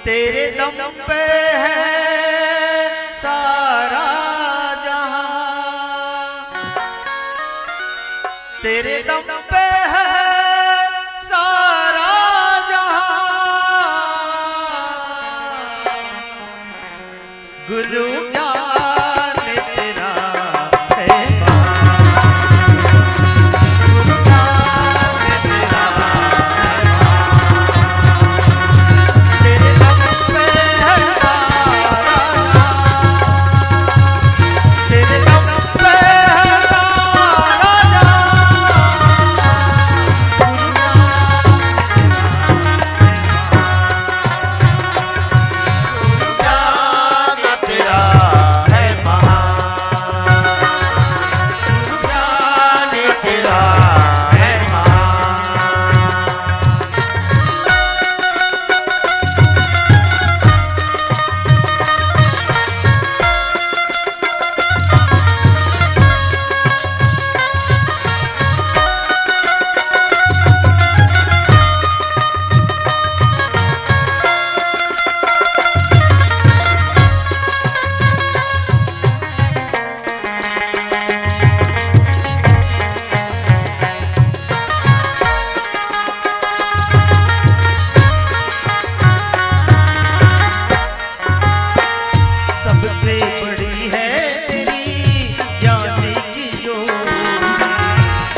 तेरे दम पे है सारा जहां, तेरे दम पे है सारा जहां। गुरु ज्ञान तेरा है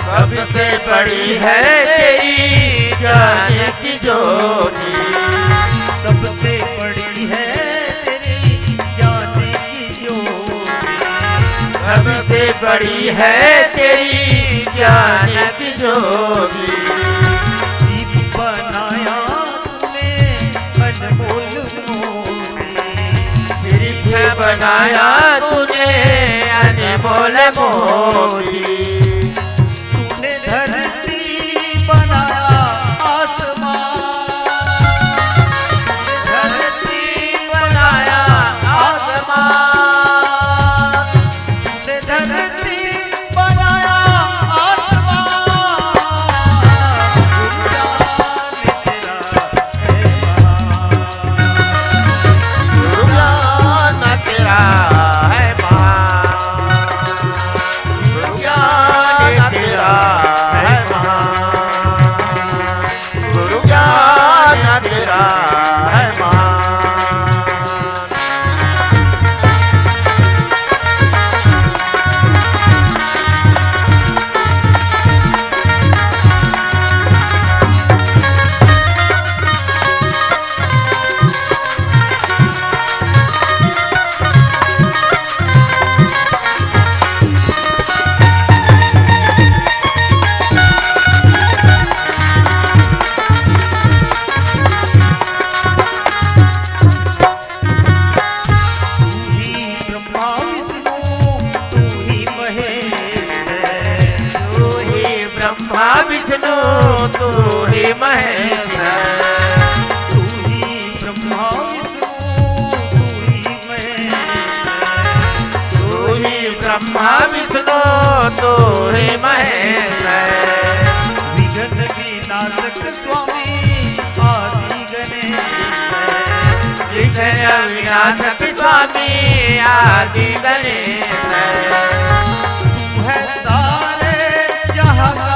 सबसे बड़ी है तेरी जाने की ज्योति, सबसे बड़ी है तेरी जाने की ज्योति, सबसे बड़ी है तेरी जाने की ज्योति। सिर बनाया तूने अनमोल मोती, सिर बनाया तूने अनमोल मोती। धरती बनाया आसमान, धरती बनाया आसमान, धरती बनाया गुरु ज्ञान तेरा है महान, गुरु ज्ञान तेरा है महान, गुरु ज्ञान तेरा है महान। विष्णु तू ही महेश, तू ही ब्रह्मा विष्णु तू ही महेश, तू ही ब्रह्मा विष्णु तू ही महेश। विघ्न विनाशक स्वामी आदि गणेश, विघ्न विनाशक स्वामी आदि गणेश। तू है सारे जहां का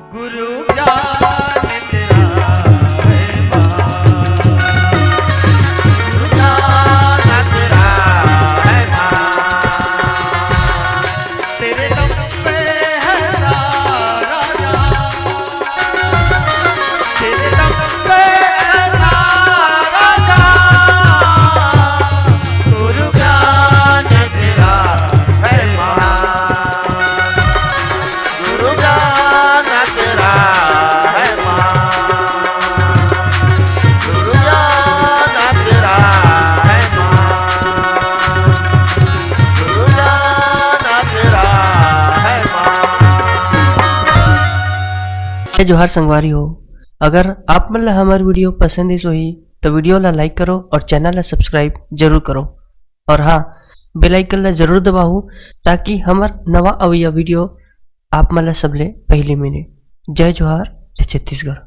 गुरु ज्ञान तेरा है महान, गुरु ज्ञान तेरा है महान, तेरे दम पे है सारा जहां, तेरे दम पे है सारा जहां। गुरु ज्ञान तेरा है महान, गुरु ज्ञान तेरा है महान, गुरु ज्ञान तेरा है महान, गुरु ज्ञान तेरा है महान। जोहार संगवारी हो। अगर आप मन ला हमार वीडियो पसंद ही होही तो वीडियो ला लाइक करो और चैनल ला सब्सक्राइब जरूर करो। और हाँ, बेल आइकन ला जरूर दबाओ ताकि हमार नवा अवैया वीडियो आप मन ला सबले पहले मिले। जय जोहार, जय छत्तीसगढ़।